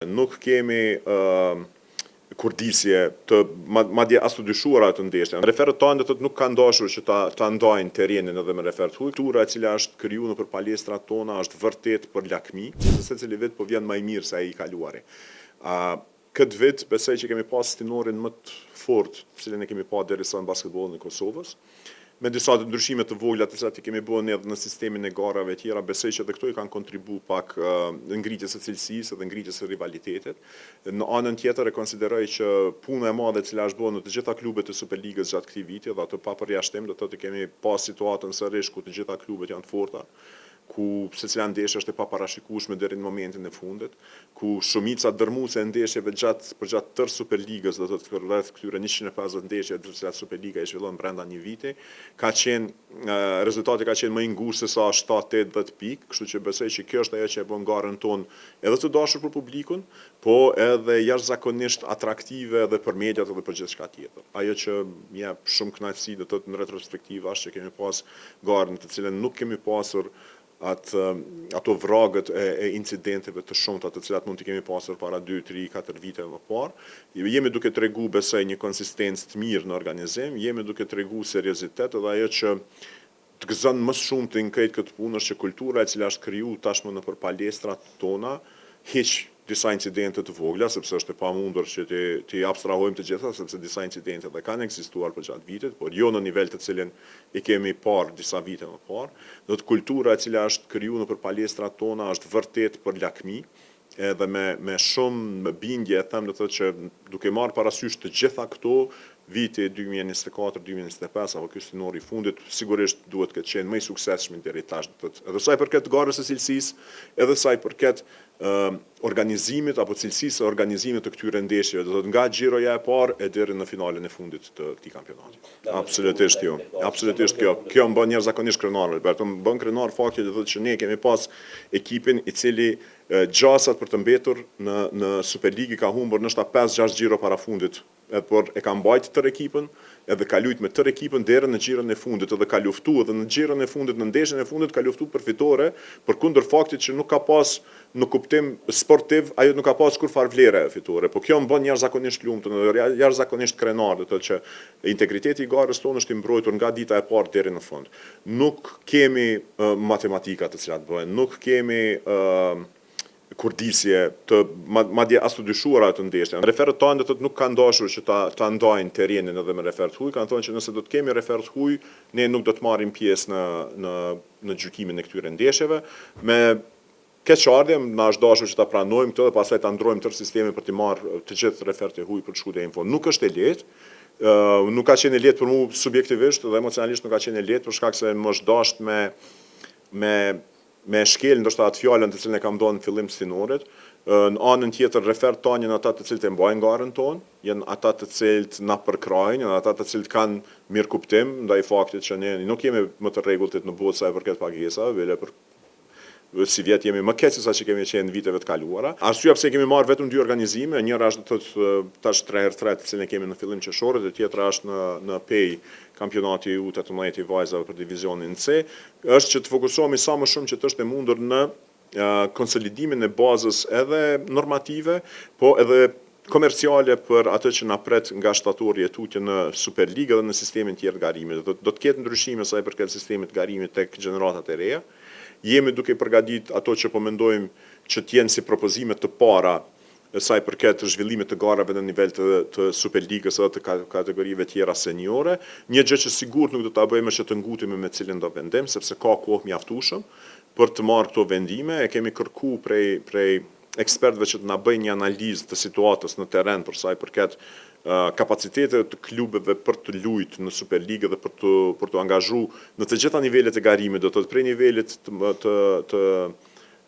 Nuk kemi kurdisje të madje as të dyshuara të ndeshjen. Referët tanë do të nuk kanë dashur që ta ndajnë terrenin edhe me refer të huaj. Kultura e cila është krijuar nëpër palestrat tona është vërtet për lakmi, se secili vit po vjen më i mirë se ai i kaluari. Këtë vit besoj që kemi pas stinorin më të fortë, cilën e kemi pa derisa në basketbollin e Kosovës. Me disa të ndryshime të vogla të cilat i kemi bërë edhe në sistemin e garave e tjera, besoj që edhe këto i kanë kontribuar pak në ngritjes së cilësisë dhe ngritjes së rivalitetit. Në anën tjetër e konsideroj që puna e madhe e cila është bërë në të gjitha klubet e Superligës gjatë këtij viti dhe ato pa përjashtim, do të thotë kemi pas situatën sërish ku të gjitha klubet janë të forta, ku secila ndeshje është e paparashikueshme deri në momentin e fundit, ku shumica dërmuese e ndeshjeve përgjatë tërë Superligës, do të thotë rreth këtyre 150 ndeshjeve të cilat Superliga i zhvillon brenda një viti, rezultati ka qenë më i ngushtë se sa 7-8 pikë, kështu që besoj që kjo është ajo që e bën garën tonë edhe të dashur për publikun, po edhe jashtëzakonisht atraktive edhe për mediat edhe për gjithçka tjetër. Ajo që më jep shumë kënaqësi do të thotë në retrospektivë është që kemi pas garën të cilën nuk kemi pasur ato vragët e incidenteve të shumta të cilat mund të kemi pasur para 2, 3, 4 viteve më parë. Jemi duke tregu besoj një konsistencë të mirë në organizim, jemi duke tregu seriozitet edhe ajo që të gëzon më shumë të krejt këtë punë është që kultura e cila është krijuar tashmë nëpër palestrat tona hiq disa incidente të vogla, sepse është e pamundur që ti abstrahojmë të gjitha, sepse disa incidente dhe kanë ekzistuar për gjatë vitit, por jo në nivel të cilin i kemi parë disa vite më parë. Do të kultura e cila është krijuar nëpër palestrat tona është vërtet për lakmi, edhe me shumë bindje e them do të thotë që duke marrë parasysh të gjitha këto, viti 2024-2025 apo ky stinor i fundit sigurisht duhet të qenë më i suksesshëm deri tash, do të thotë. Edhe sa i përket garës së cilësisë, edhe sa i përket organizimit apo cilësisë së organizimit të këtyre ndeshjeve, do të thotë nga xhiroja e parë e deri në finalen e fundit të këtij kampionati. Absolutisht jo. Absolutisht kjo. Kjo më bën jashtëzakonisht krenar, Alberto, më bën krenar fakti do të thotë që ne kemi pas ekipin i cili gjasat për të mbetur në Superligë ka humbur nështë 5-6 xhiro para fundit, por e ka mbajtur tërë ekipën, edhe ka luajtur me tërë ekipën deri në xhiron e fundit, edhe ka luftuar edhe në xhiron e fundit, në ndeshjen e fundit ka luftuar për fitore, përkundër faktit që nuk ka pas në kuptim sportiv, ajo nuk ka pas kurfar vlere e fitore, po kjo më bën jashtëzakonisht lumtur, jashtëzakonisht krenar, do të thotë që integriteti i garës tonë është i mbrojtur nga dita e parë deri në fund. Nuk kemi matematika të cilat bëhen, nuk kemi kurdisje të madje as të dyshuara të ndeshjen. Referët tanë do të nuk kanë dashur që ta ndajnë terrenin edhe me refer të huaj, kanë thënë që nëse do të kemi refer të huaj, ne nuk do të marrim pjesë në gjykimin e këtyre ndeshjeve. Me keqardhje na është dashur që ta pranojmë këtë dhe pastaj ta ndrojmë tërë sistemin për të marrë të gjithë referët e huaj për të shkuar deri në fund. Nuk është e lehtë. Nuk ka qenë e lehtë për mua subjektivisht dhe emocionalisht nuk ka qenë e lehtë për shkak se më është dashur me shkel ndoshta atë fjalën të cilën e kam dhënë në fillim të stinorit. Në anën tjetër referët tanë janë ata të cilët e mbajnë garën tonë, janë ata të cilët na përkrajnë, janë ata të cilët kanë mirë kuptim ndaj faktit që ne nuk jemi më të rregullt në botë sa e përket pagesave, vele për si vjet jemi më keq se sa që kemi qenë në viteve të kaluara. Arsyeja pse kemi marrë vetëm 2 organizime, njëra është thotë tash 3x3 të cilën e kemi në fillim qershorit, e tjetra është në PEI, kampionati U18 i vajzave për divizionin C, është që të fokusohemi sa më shumë që të është e mundur në konsolidimin e bazës edhe normative, po edhe komerciale për atë që na pret nga shtatori e tutje në Superligë dhe në sistemin tjerë garimit. Do të ketë ndryshime sa i përket sistemit garimit tek gjeneratat e reja. Jemi duke përgatit ato që po mendojmë që t'jenë si propozime të para sa i përket zhvillimit të garave në nivel të Superligës edhe të kategorive tjera seniore. Një gjë që sigurt nuk do ta bëjmë është që të ngutemi me cilin do vendim, sepse ka kohë mjaftueshëm për të marrë këto vendime. E kemi kërkuar prej ekspertëve që të na bëjnë një analizë të situatës në terren për sa i përket kapacitetet të klubeve për të luajtur në Superligë dhe për të angazhuar në të gjitha nivelet e garimit, do të thotë prej nivelit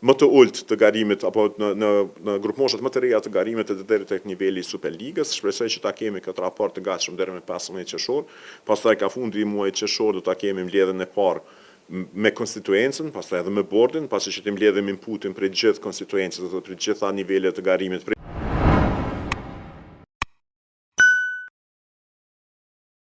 më të ulët të garimit apo në grupmoshat më të reja të garimit deri tek niveli i Superligës. Shpresoj që ta kemi këtë raport të gatshëm deri me 15 qershor. Pastaj ka fundi i muajit qershor do ta kemi mbledhjen e parë me konstituencën, pastaj edhe me bordin, pasi që të mbledhim inputin për gjithë konstituencët, për gjitha nivelet të garimit.